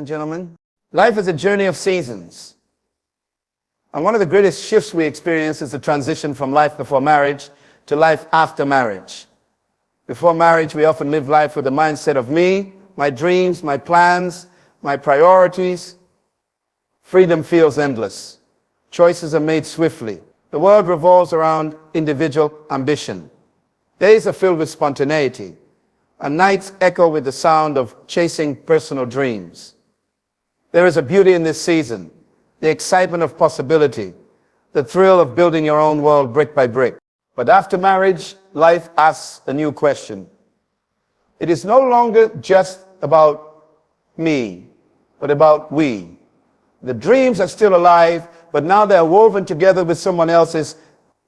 gentlemen. Life is a journey of seasons. And one of the greatest shifts we experience is the transition from life before marriage to life after marriage. Before marriage, we often live life with the mindset of me, my dreams, my plans, my priorities. Freedom feels endless. Choices are made swiftly. The world revolves around individual ambition. Days are filled with spontaneity, and nights echo with the sound of chasing personal dreams. There is a beauty in this season, the excitement of possibility, the thrill of building your own world brick by brick. But after marriage, life asks a new question. It is no longer just about me, but about we. The dreams are still alive, but now they're woven together with someone else's.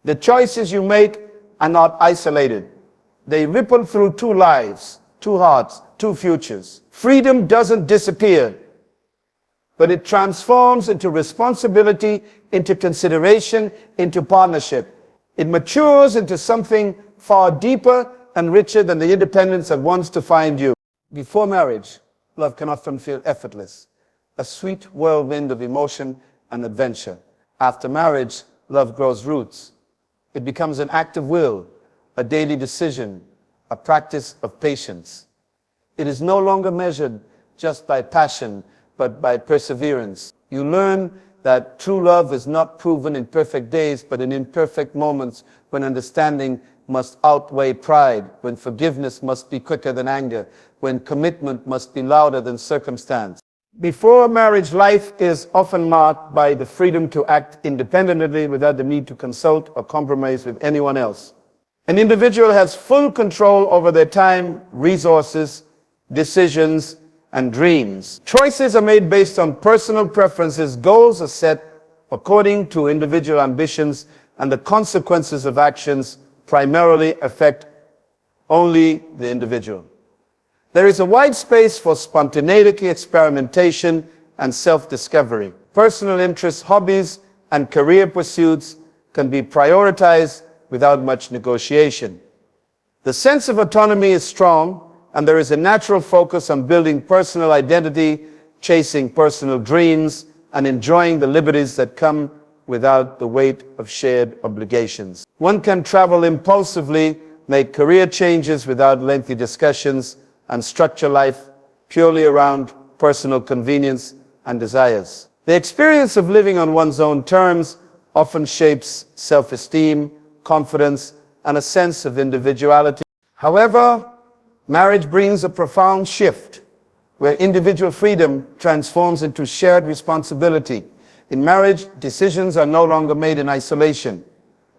The choices you make are not isolated. They ripple through two lives, two hearts, two futures. Freedom doesn't disappear, but it transforms into responsibility, into consideration, into partnership. It matures into something far deeper and richer than the independence that wants to find you. Before marriage, love can often feel effortless, a sweet whirlwind of emotion and adventure. After marriage, love grows roots. It becomes an act of will, a daily decision, a practice of patience. It is no longer measured just by passion, but by perseverance. You learn that true love is not proven in perfect days, but in imperfect moments when understanding must outweigh pride, when forgiveness must be quicker than anger, when commitment must be louder than circumstance. Before marriage, life is often marked by the freedom to act independently without the need to consult or compromise with anyone else. An individual has full control over their time, resources, decisions, and dreams. Choices are made based on personal preferences. Goals are set according to individual ambitions, and the consequences of actions primarily affect only the individual. There is a wide space for spontaneity, experimentation, and self-discovery. Personal interests, hobbies, and career pursuits can be prioritized without much negotiation. The sense of autonomy is strong, and there is a natural focus on building personal identity, chasing personal dreams, and enjoying the liberties that come without the weight of shared obligations. One can travel impulsively, make career changes without lengthy discussions, and structure life purely around personal convenience and desires. The experience of living on one's own terms often shapes self-esteem, confidence, and a sense of individuality. However, marriage brings a profound shift where individual freedom transforms into shared responsibility. In marriage, decisions are no longer made in isolation.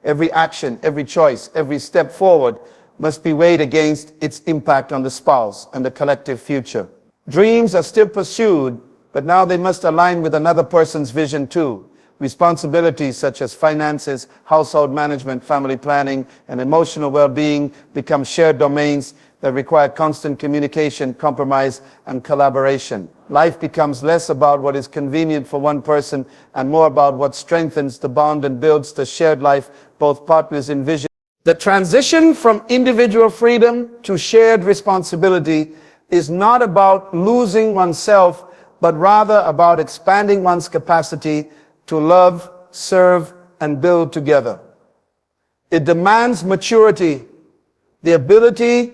Every action, every choice, every step forward must be weighed against its impact on the spouse and the collective future. Dreams are still pursued, but now they must align with another person's vision too. Responsibilities such as finances, household management, family planning, and emotional well-being become shared domains that require constant communication, compromise, and collaboration. Life becomes less about what is convenient for one person and more about what strengthens the bond and builds the shared life both partners envision. The transition from individual freedom to shared responsibility is not about losing oneself, but rather about expanding one's capacity to love, serve, and build together. It demands maturity, the ability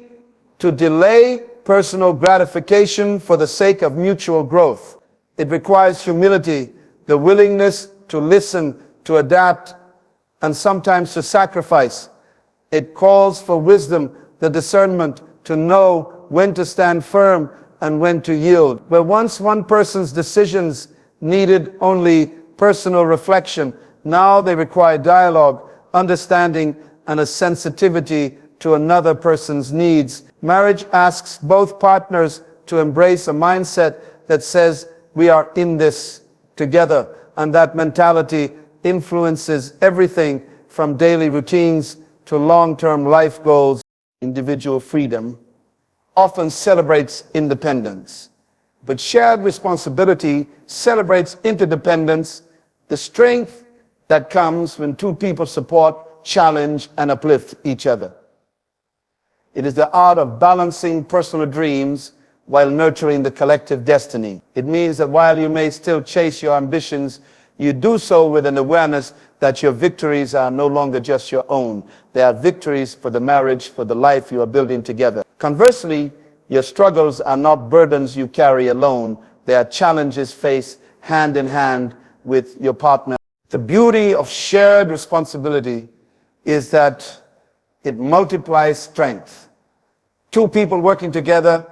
to delay personal gratification for the sake of mutual growth. It requires humility, the willingness to listen, to adapt, and sometimes to sacrifice. It calls for wisdom, the discernment to know when to stand firm and when to yield. Where once one person's decisions needed only personal reflection, now they require dialogue, understanding, and a sensitivity to another person's needs. Marriage asks both partners to embrace a mindset that says we are in this together, and that mentality influences everything from daily routines to long-term life goals. Individual freedom often celebrates independence, but shared responsibility celebrates interdependence, the strength that comes when two people support, challenge, and uplift each other. It is the art of balancing personal dreams while nurturing the collective destiny. It means that while you may still chase your ambitions, you do so with an awareness that your victories are no longer just your own. They are victories for the marriage, for the life you are building together. Conversely, your struggles are not burdens you carry alone. They are challenges faced hand in hand with your partner. The beauty of shared responsibility is that it multiplies strength. Two people working together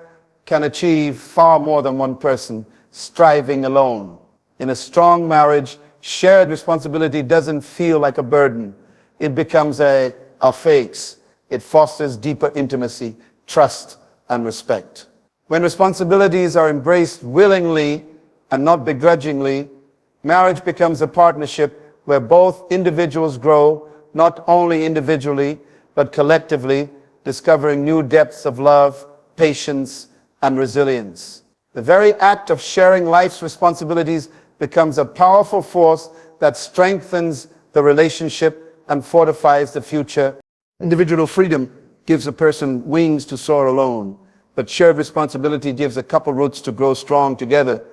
can achieve far more than one person striving alone. In a strong marriage, shared responsibility doesn't feel like a burden. It becomes a phase. It fosters deeper intimacy, trust, and respect. When responsibilities are embraced willingly and not begrudgingly, marriage becomes a partnership where both individuals grow, not only individually, but collectively, discovering new depths of love, patience, and resilience. The very act of sharing life's responsibilities becomes a powerful force that strengthens the relationship and fortifies the future. Individual freedom gives a person wings to soar alone, but shared responsibility gives a couple roots to grow strong together.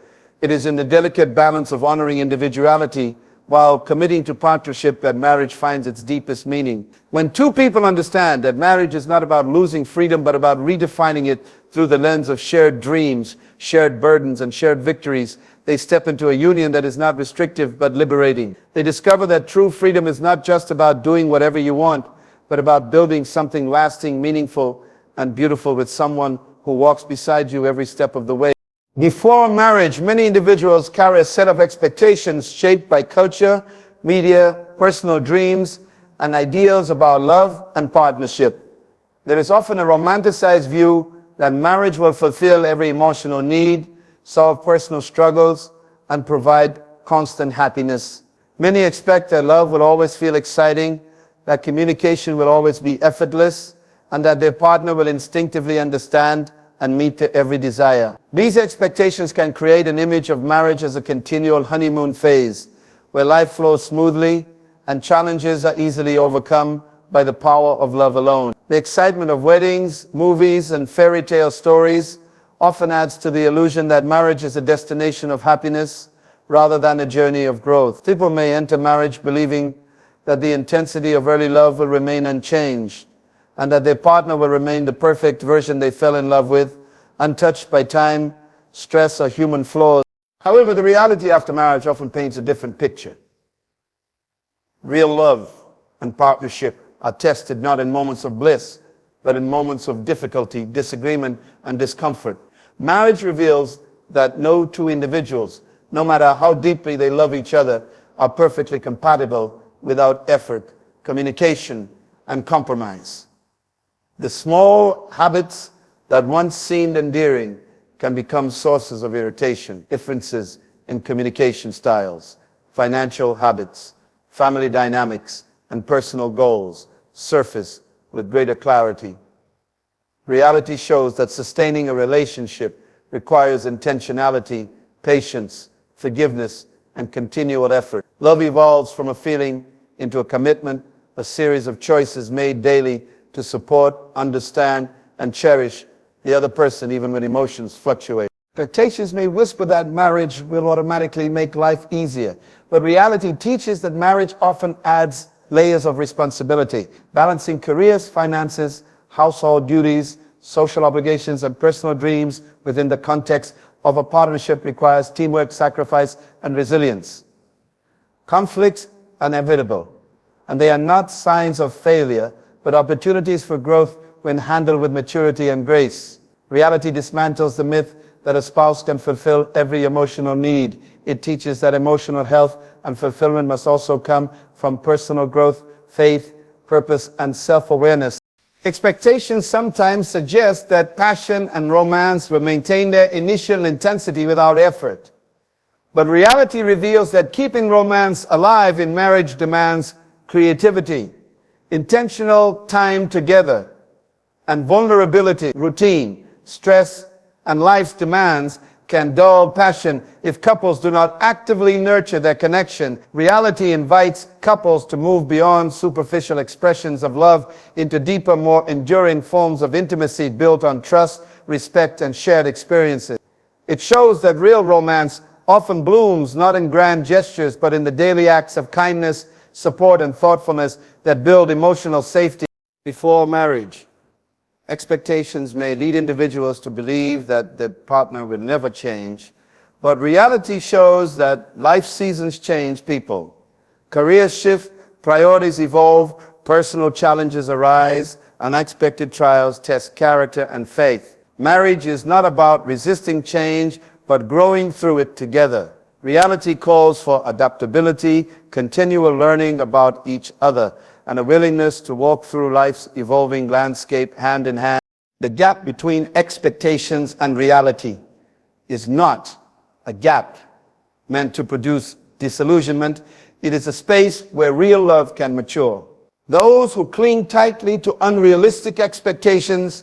It is in the delicate balance of honoring individuality while committing to partnership that marriage finds its deepest meaning. When two people understand that marriage is not about losing freedom, but about redefining it through the lens of shared dreams, shared burdens, and shared victories, they step into a union that is not restrictive, but liberating. They discover that true freedom is not just about doing whatever you want, but about building something lasting, meaningful, and beautiful with someone who walks beside you every step of the way. Before marriage, many individuals carry a set of expectations shaped by culture, media, personal dreams, and ideals about love and partnership. There is often a romanticized view that marriage will fulfill every emotional need, solve personal struggles, and provide constant happiness. Many expect that love will always feel exciting, that communication will always be effortless, and that their partner will instinctively understand and meet their every desire. These expectations can create an image of marriage as a continual honeymoon phase, where life flows smoothly and challenges are easily overcome by the power of love alone. The excitement of weddings, movies, and fairy tale stories often adds to the illusion that marriage is a destination of happiness rather than a journey of growth. People may enter marriage believing that the intensity of early love will remain unchanged, and that their partner will remain the perfect version they fell in love with, untouched by time, stress, or human flaws. However, the reality after marriage often paints a different picture. Real love and partnership are tested not in moments of bliss, but in moments of difficulty, disagreement, and discomfort. Marriage reveals that no two individuals, no matter how deeply they love each other, are perfectly compatible without effort, communication, and compromise. The small habits that once seemed endearing can become sources of irritation. Differences in communication styles, financial habits, family dynamics, and personal goals surface with greater clarity. Reality shows that sustaining a relationship requires intentionality, patience, forgiveness, and continual effort. Love evolves from a feeling into a commitment, a series of choices made daily to support, understand, and cherish the other person even when emotions fluctuate. Expectations may whisper that marriage will automatically make life easier, but reality teaches that marriage often adds layers of responsibility. Balancing careers, finances, household duties, social obligations, and personal dreams within the context of a partnership requires teamwork, sacrifice, and resilience. Conflicts are inevitable, and they are not signs of failure, but opportunities for growth when handled with maturity and grace. Reality dismantles the myth that a spouse can fulfill every emotional need. It teaches that emotional health and fulfillment must also come from personal growth, faith, purpose, and self-awareness. Expectations sometimes suggest that passion and romance will maintain their initial intensity without effort. But reality reveals that keeping romance alive in marriage demands creativity, intentional time together, and vulnerability. Routine, stress, and life's demands can dull passion if couples do not actively nurture their connection. Reality invites couples to move beyond superficial expressions of love into deeper, more enduring forms of intimacy built on trust, respect, and shared experiences. It shows that real romance often blooms not in grand gestures, but in the daily acts of kindness, support, and thoughtfulness that build emotional safety. Before marriage, expectations may lead individuals to believe that the partner will never change, but reality shows that life seasons change people. Careers shift, priorities evolve, personal challenges arise, unexpected trials test character and faith. Marriage is not about resisting change, but growing through it together. Reality calls for adaptability, continual learning about each other, and a willingness to walk through life's evolving landscape hand in hand. The gap between expectations and reality is not a gap meant to produce disillusionment. It is a space where real love can mature. Those who cling tightly to unrealistic expectations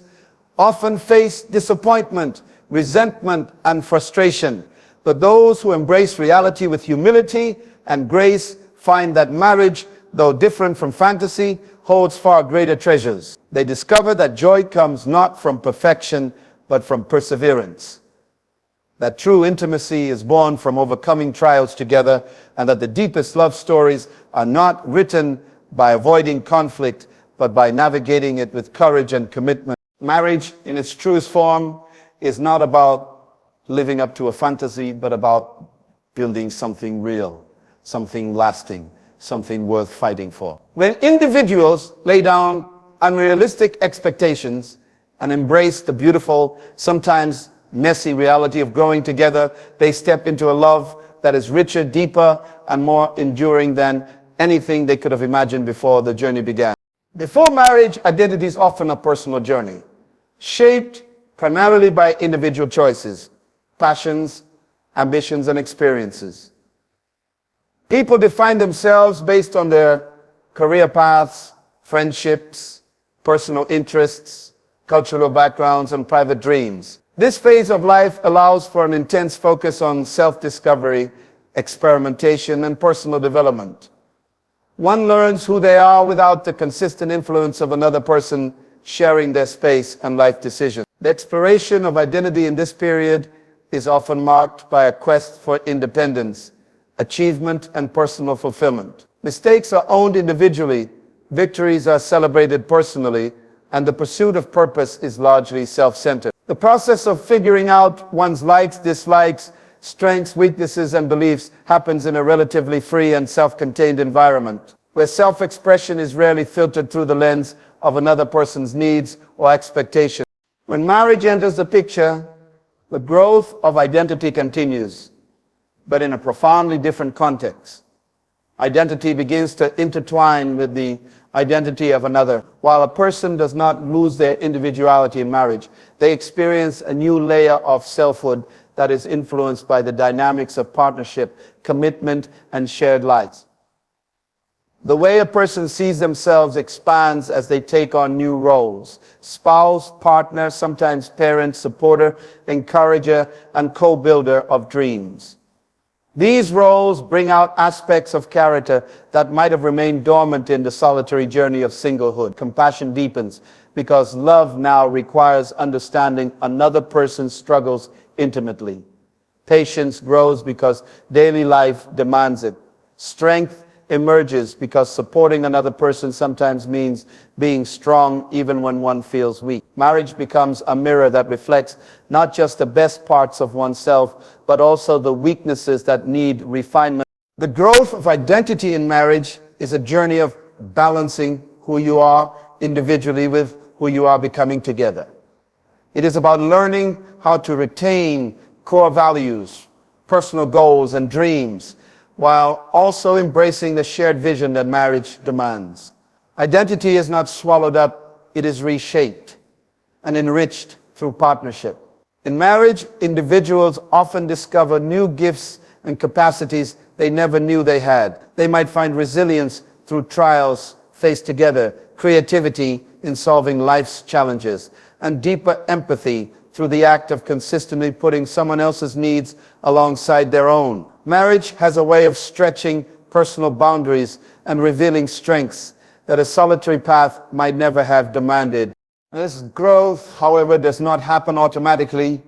often face disappointment, resentment, and frustration. But those who embrace reality with humility and grace find that marriage, though different from fantasy, holds far greater treasures. They discover that joy comes not from perfection, but from perseverance. That true intimacy is born from overcoming trials together, and that the deepest love stories are not written by avoiding conflict, but by navigating it with courage and commitment. Marriage, in its truest form, is not about living up to a fantasy, but about building something real, something lasting, something worth fighting for. When individuals lay down unrealistic expectations and embrace the beautiful, sometimes messy reality of growing together, they step into a love that is richer, deeper, and more enduring than anything they could have imagined before the journey began. Before marriage, identity is often a personal journey, shaped primarily by individual choices, passions, ambitions, and experiences. People define themselves based on their career paths, friendships, personal interests, cultural backgrounds, and private dreams. This phase of life allows for an intense focus on self-discovery, experimentation, and personal development. One learns who they are without the consistent influence of another person sharing their space and life decisions. The exploration of identity in this period is often marked by a quest for independence, achievement, and personal fulfillment. Mistakes are owned individually, victories are celebrated personally, and the pursuit of purpose is largely self-centered. The process of figuring out one's likes, dislikes, strengths, weaknesses, and beliefs happens in a relatively free and self-contained environment, where self-expression is rarely filtered through the lens of another person's needs or expectations. When marriage enters the picture, the growth of identity continues, but in a profoundly different context. Identity begins to intertwine with the identity of another. While a person does not lose their individuality in marriage, they experience a new layer of selfhood that is influenced by the dynamics of partnership, commitment, and shared lives. The way a person sees themselves expands as they take on new roles: spouse, partner, sometimes parent, supporter, encourager, and co-builder of dreams. These roles bring out aspects of character that might have remained dormant in the solitary journey of singlehood. Compassion deepens because love now requires understanding another person's struggles intimately. Patience grows because daily life demands it. Strength emerges because supporting another person sometimes means being strong even when one feels weak. Marriage becomes a mirror that reflects not just the best parts of oneself, but also the weaknesses that need refinement. The growth of identity in marriage is a journey of balancing who you are individually with who you are becoming together. It is about learning how to retain core values, personal goals, and dreams, while also embracing the shared vision that marriage demands. Identity is not swallowed up, it is reshaped and enriched through partnership. In marriage, individuals often discover new gifts and capacities they never knew they had. They might find resilience through trials faced together, creativity in solving life's challenges, and deeper empathy through the act of consistently putting someone else's needs alongside their own. Marriage has a way of stretching personal boundaries and revealing strengths that a solitary path might never have demanded. This growth, however, does not happen automatically.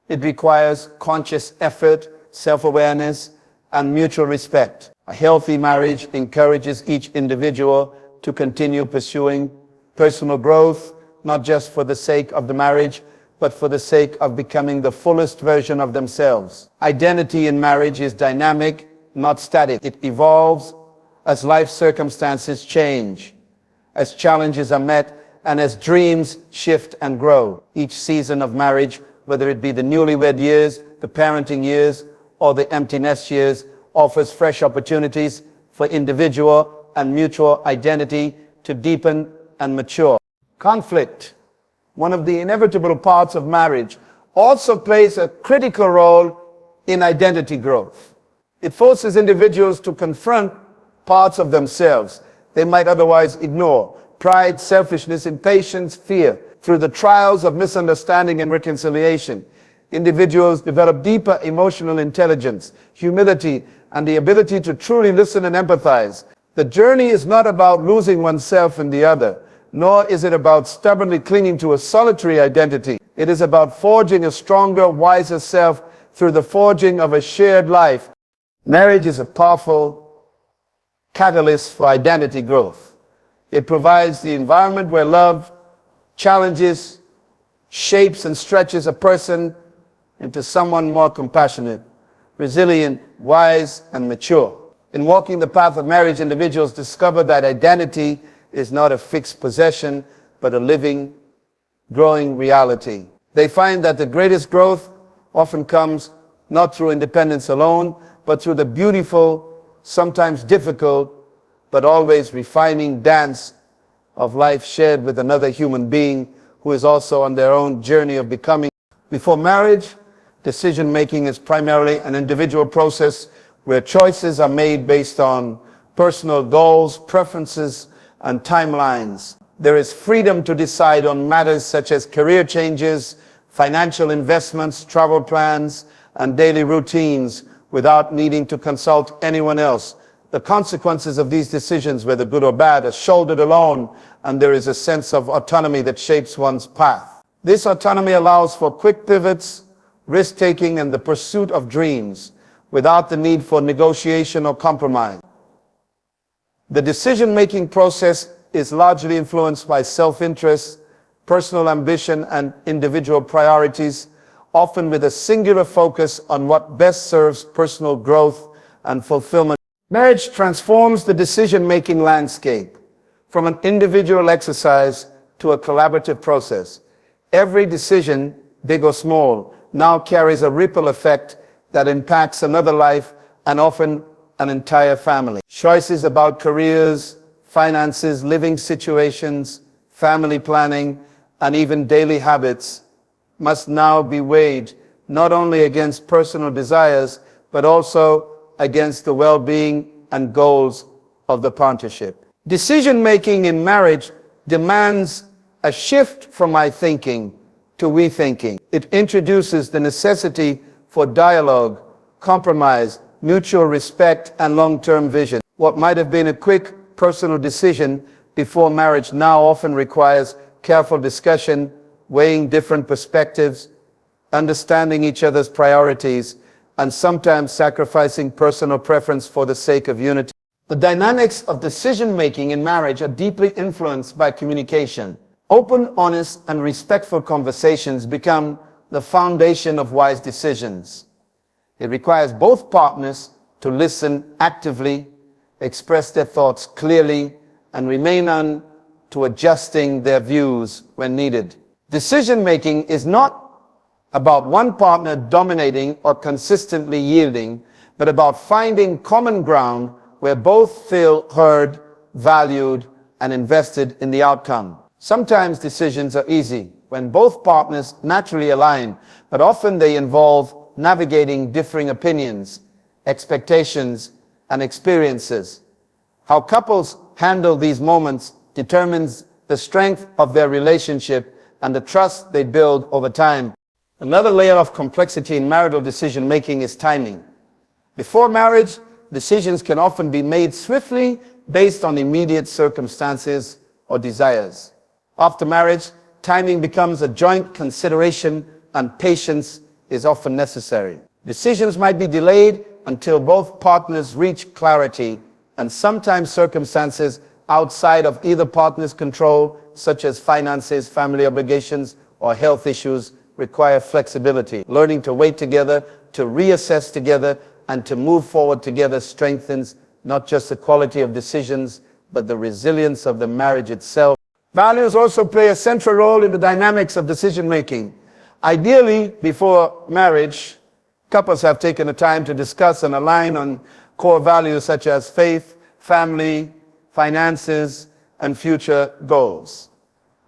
It requires conscious effort, self-awareness, and mutual respect. A healthy marriage encourages each individual to continue pursuing personal growth, not just for the sake of the marriage, but for the sake of becoming the fullest version of themselves. Identity in marriage is dynamic, not static. It evolves as life circumstances change, as challenges are met, and as dreams shift and grow. Each season of marriage, whether it be the newlywed years, the parenting years, or the empty nest years, offers fresh opportunities for individual and mutual identity to deepen and mature. Conflict, one of the inevitable parts of marriage, also plays a critical role in identity growth. It forces individuals to confront parts of themselves they might otherwise ignore: pride, selfishness, impatience, fear. Through the trials of misunderstanding and reconciliation, individuals develop deeper emotional intelligence, humility, and the ability to truly listen and empathize. The journey is not about losing oneself in the other, nor is it about stubbornly clinging to a solitary identity. It is about forging a stronger, wiser self through the forging of a shared life. Marriage is a powerful catalyst for identity growth. It provides the environment where love challenges, shapes, and stretches a person into someone more compassionate, resilient, wise, and mature. In walking the path of marriage, individuals discover that identity is not a fixed possession, but a living, growing reality. They find that the greatest growth often comes not through independence alone, but through the beautiful, sometimes difficult, but always refining dance of life shared with another human being who is also on their own journey of becoming. Before marriage, decision-making is primarily an individual process where choices are made based on personal goals, preferences, and timelines. There is freedom to decide on matters such as career changes, financial investments, travel plans, and daily routines without needing to consult anyone else. The consequences of these decisions, whether good or bad, are shouldered alone, and there is a sense of autonomy that shapes one's path. This autonomy allows for quick pivots, risk-taking, and the pursuit of dreams without the need for negotiation or compromise. The decision-making process is largely influenced by self-interest, personal ambition, and individual priorities, often with a singular focus on what best serves personal growth and fulfillment. Marriage transforms the decision-making landscape from an individual exercise to a collaborative process. Every decision, big or small, now carries a ripple effect that impacts another life and often an entire family. Choices about careers, finances, living situations, family planning, and even daily habits must now be weighed not only against personal desires, but also against the well-being and goals of the partnership. Decision-making in marriage demands a shift from I thinking to we thinking. It introduces the necessity for dialogue, compromise, mutual respect, and long-term vision. What might have been a quick personal decision before marriage now often requires careful discussion, weighing different perspectives, understanding each other's priorities, and sometimes sacrificing personal preference for the sake of unity. The dynamics of decision-making in marriage are deeply influenced by communication. Open, honest, and respectful conversations become the foundation of wise decisions. It requires both partners to listen actively, express their thoughts clearly, and remain on to adjusting their views when needed. Decision-making is not about one partner dominating or consistently yielding, but about finding common ground where both feel heard, valued, and invested in the outcome. Sometimes decisions are easy when both partners naturally align, but often they involve navigating differing opinions, expectations, and experiences. How couples handle these moments determines the strength of their relationship and the trust they build over time. Another layer of complexity in marital decision making is timing. Before marriage, decisions can often be made swiftly based on immediate circumstances or desires. After marriage, timing becomes a joint consideration and patience is often necessary. Decisions might be delayed until both partners reach clarity, and sometimes circumstances outside of either partner's control, such as finances, family obligations, or health issues, require flexibility. Learning to wait together, to reassess together, and to move forward together strengthens not just the quality of decisions, but the resilience of the marriage itself. Values also play a central role in the dynamics of decision making. Ideally, before marriage, couples have taken the time to discuss and align on core values such as faith, family, finances, and future goals.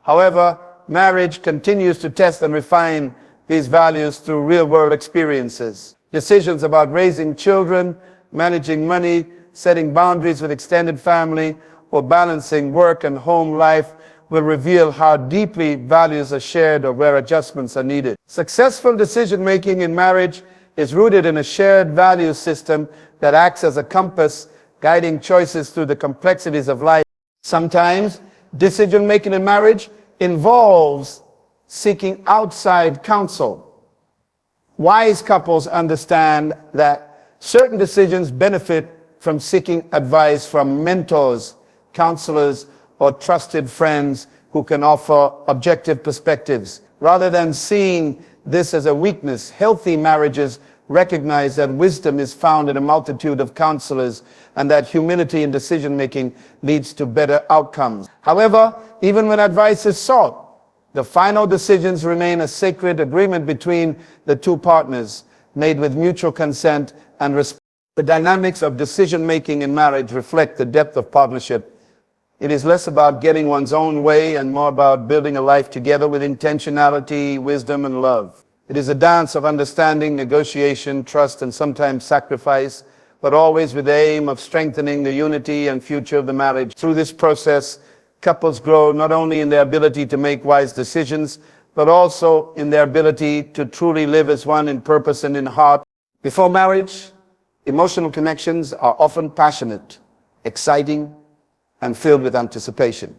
However, marriage continues to test and refine these values through real-world experiences. Decisions about raising children, managing money, setting boundaries with extended family, or balancing work and home life will reveal how deeply values are shared or where adjustments are needed. Successful decision-making in marriage is rooted in a shared value system that acts as a compass, guiding choices through the complexities of life. Sometimes, decision-making in marriage involves seeking outside counsel. Wise couples understand that certain decisions benefit from seeking advice from mentors, counselors, or trusted friends who can offer objective perspectives. Rather than seeing this as a weakness, healthy marriages recognize that wisdom is found in a multitude of counselors and that humility in decision-making leads to better outcomes. However, even when advice is sought, the final decisions remain a sacred agreement between the two partners, made with mutual consent and respect. The dynamics of decision-making in marriage reflect the depth of partnership. It is less about getting one's own way and more about building a life together with intentionality, wisdom, and love. It is a dance of understanding, negotiation, trust, and sometimes sacrifice, but always with the aim of strengthening the unity and future of the marriage. Through this process, couples grow not only in their ability to make wise decisions, but also in their ability to truly live as one in purpose and in heart. Before marriage, emotional connections are often passionate, exciting, and filled with anticipation.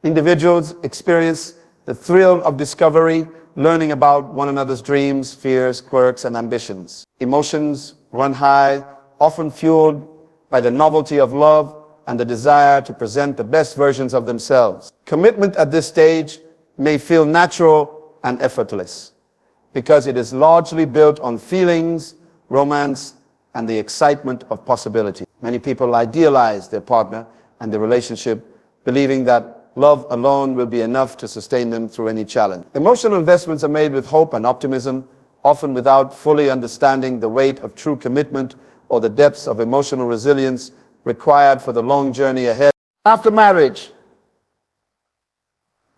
Individuals experience the thrill of discovery, learning about one another's dreams, fears, quirks, and ambitions. Emotions run high, often fueled by the novelty of love and the desire to present the best versions of themselves. Commitment at this stage may feel natural and effortless because it is largely built on feelings, romance, and the excitement of possibility. Many people idealize their partner and the relationship, believing that love alone will be enough to sustain them through any challenge. Emotional investments are made with hope and optimism, often without fully understanding the weight of true commitment or the depths of emotional resilience required for the long journey ahead. After marriage,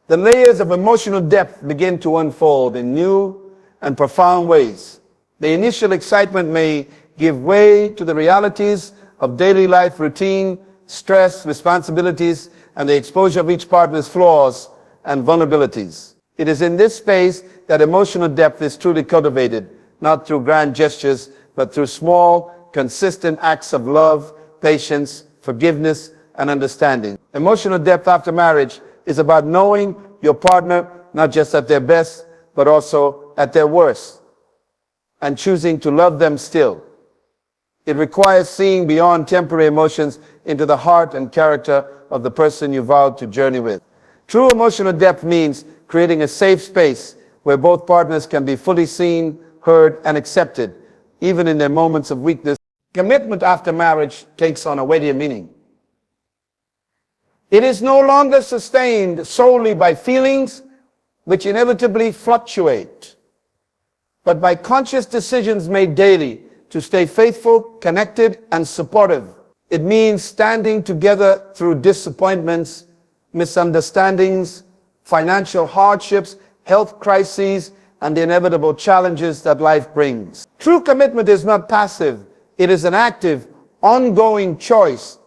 the layers of emotional depth begin to unfold in new and profound ways. The initial excitement may give way to the realities of daily life routine, stress, responsibilities, and the exposure of each partner's flaws and vulnerabilities. It is in this space that emotional depth is truly cultivated, not through grand gestures, but through small, consistent acts of love, patience, forgiveness, and understanding. Emotional depth after marriage is about knowing your partner not just at their best, but also at their worst, and choosing to love them still. It requires seeing beyond temporary emotions into the heart and character of the person you vowed to journey with. True emotional depth means creating a safe space where both partners can be fully seen, heard, and accepted, even in their moments of weakness. Commitment after marriage takes on a weightier meaning. It is no longer sustained solely by feelings which inevitably fluctuate, but by conscious decisions made daily to stay faithful, connected, and supportive. It means standing together through disappointments, misunderstandings, financial hardships, health crises, and the inevitable challenges that life brings. True commitment is not passive. It is an active, ongoing choice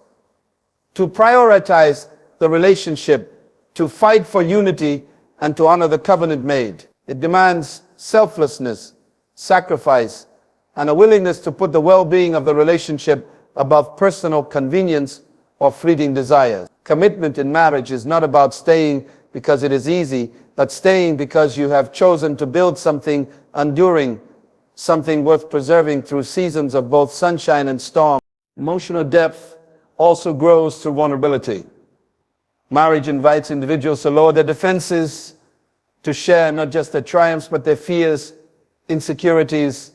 to prioritize the relationship, to fight for unity, and to honor the covenant made. It demands selflessness, sacrifice, and a willingness to put the well-being of the relationship above personal convenience or fleeting desires. Commitment in marriage is not about staying because it is easy, but staying because you have chosen to build something enduring, something worth preserving through seasons of both sunshine and storm. Emotional depth also grows through vulnerability. Marriage invites individuals to lower their defenses, to share not just their triumphs, but their fears, insecurities,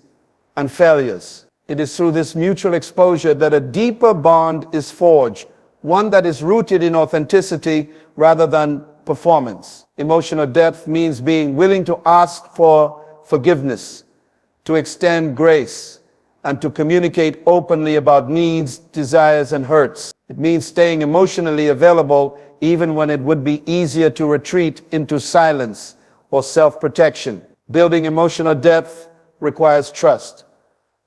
and failures. It is through this mutual exposure that a deeper bond is forged, one that is rooted in authenticity rather than performance. Emotional depth means being willing to ask for forgiveness, to extend grace, and to communicate openly about needs, desires, and hurts. It means staying emotionally available even when it would be easier to retreat into silence or self-protection. Building emotional depth requires trust.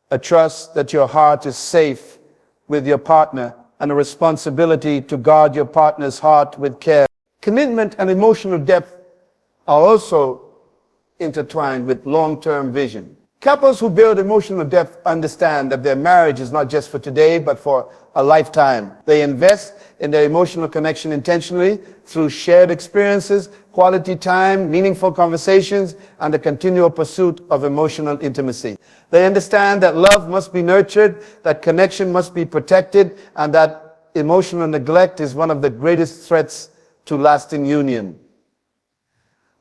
A trust that your heart is safe with your partner, and a responsibility to guard your partner's heart with care. Commitment and emotional depth are also intertwined with long-term vision. Couples who build emotional depth understand that their marriage is not just for today, but for a lifetime. They invest in their emotional connection intentionally through shared experiences, quality time, meaningful conversations, and the continual pursuit of emotional intimacy. They understand that love must be nurtured, that connection must be protected, and that emotional neglect is one of the greatest threats to lasting union.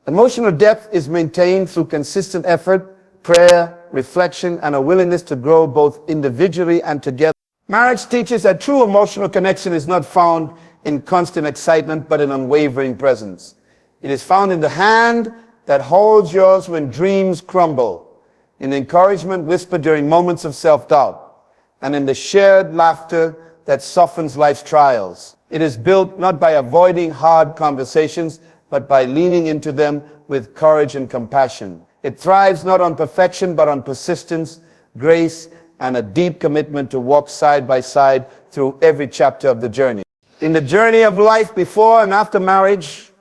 Emotional depth is maintained through consistent effort, prayer, reflection, and a willingness to grow both individually and together. Marriage teaches that true emotional connection is not found in constant excitement, but in unwavering presence. It is found in the hand that holds yours when dreams crumble, in encouragement whispered during moments of self-doubt, and in the shared laughter that softens life's trials. It is built not by avoiding hard conversations, but by leaning into them with courage and compassion. It thrives not on perfection, but on persistence, grace, and a deep commitment to walk side by side through every chapter of the journey. In the journey of life before and after marriage,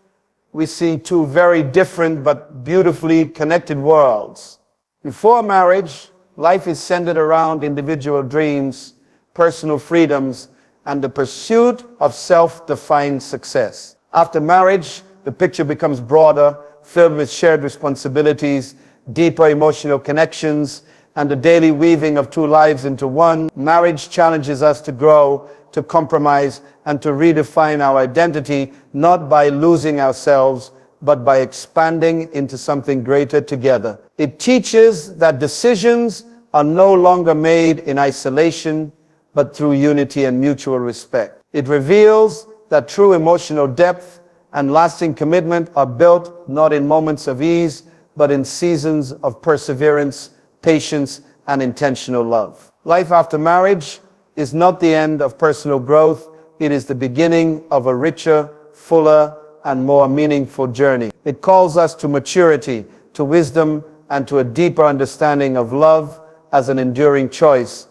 we see two very different but beautifully connected worlds. Before marriage, life is centered around individual dreams, personal freedoms, and the pursuit of self-defined success. After marriage, the picture becomes broader, filled with shared responsibilities, deeper emotional connections, and the daily weaving of two lives into one. Marriage challenges us to grow, to compromise, and to redefine our identity, not by losing ourselves, but by expanding into something greater together. It teaches that decisions are no longer made in isolation, but through unity and mutual respect. It reveals that true emotional depth and lasting commitment are built not in moments of ease, but in seasons of perseverance, patience, and intentional love. Life after marriage is not the end of personal growth. It is the beginning of a richer, fuller, and more meaningful journey. It calls us to maturity, to wisdom, and to a deeper understanding of love as an enduring choice,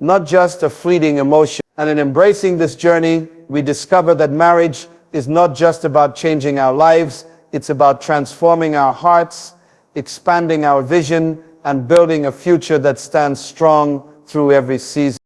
not just a fleeting emotion. And in embracing this journey, we discover that marriage is not just about changing our lives, it's about transforming our hearts, expanding our vision, and building a future that stands strong through every season.